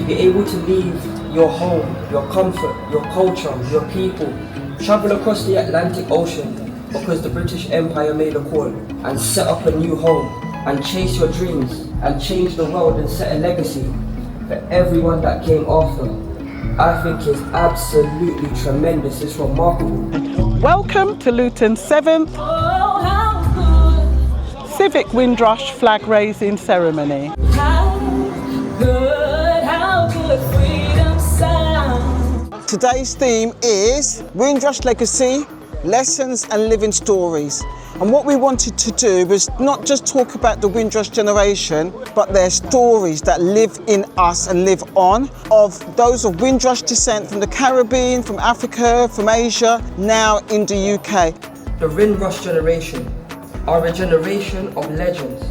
to be able to leave your home, your comfort, your culture, your people, travel across the Atlantic Ocean because the British Empire made a call, and set up a new home and chase your dreams and change the world and set a legacy for everyone that came after, I think is absolutely tremendous. It's remarkable. Welcome to Luton's 7th Civic Windrush flag raising ceremony. How good freedom sounds. Today's theme is Windrush Legacy, Lessons and Living Stories. And what we wanted to do was not just talk about the Windrush generation, but their stories that live in us and live on, of those of Windrush descent from the Caribbean, from Africa, from Asia, now in the UK. The Windrush generation are a generation of legends,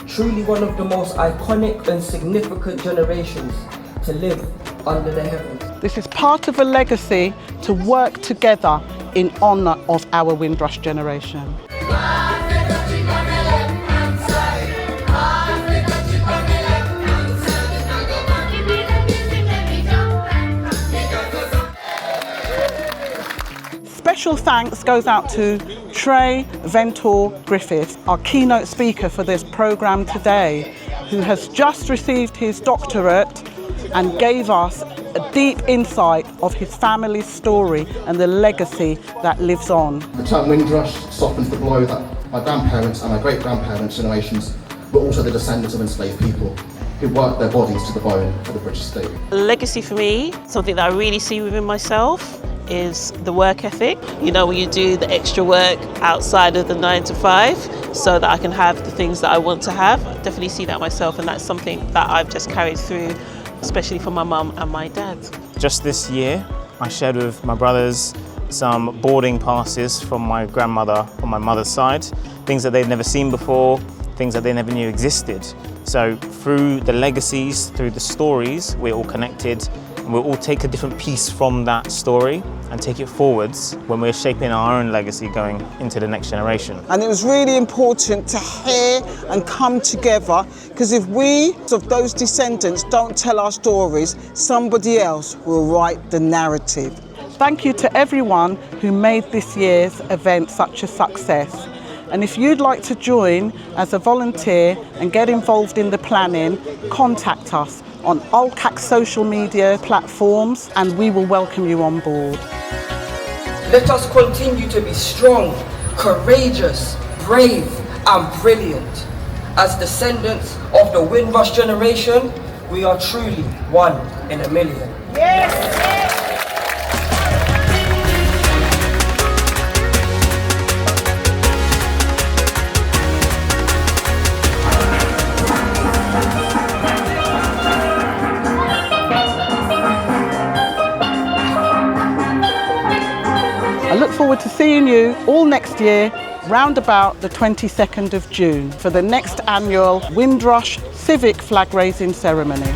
truly one of the most iconic and significant generations to live under the heavens. This is part of a legacy to work together in honour of our Windrush generation. Special thanks goes out to Trey Ventor Griffiths, our keynote speaker for this programme today, who has just received his doctorate and gave us a deep insight of his family's story and the legacy that lives on. The term Windrush softens the blow that my grandparents and my great-grandparents' generations were also the descendants of enslaved people who worked their bodies to the bone for the British state. Legacy for me, something that I really see within myself, is the work ethic. You know, when you do the extra work outside of the 9 to 5 so that I can have the things that I want to have. I definitely see that myself, and that's something that I've just carried through, especially from my mum and my dad. Just this year, I shared with my brothers some boarding passes from my grandmother on my mother's side, things that they'd never seen before, things that they never knew existed. So through the legacies, through the stories, we're all connected, and we'll all take a different piece from that story and take it forwards when we're shaping our own legacy going into the next generation. And it was really important to hear and come together, because if we, of those descendants, don't tell our stories, somebody else will write the narrative. Thank you to everyone who made this year's event such a success. And if you'd like to join as a volunteer and get involved in the planning, contact us on ULCAC social media platforms and we will welcome you on board. Let us continue to be strong, courageous, brave and brilliant. As descendants of the Windrush generation, we are truly 1 in a million. Yes! I look forward to seeing you all next year, round about the 22nd of June, for the next annual Windrush Civic Flag Raising Ceremony.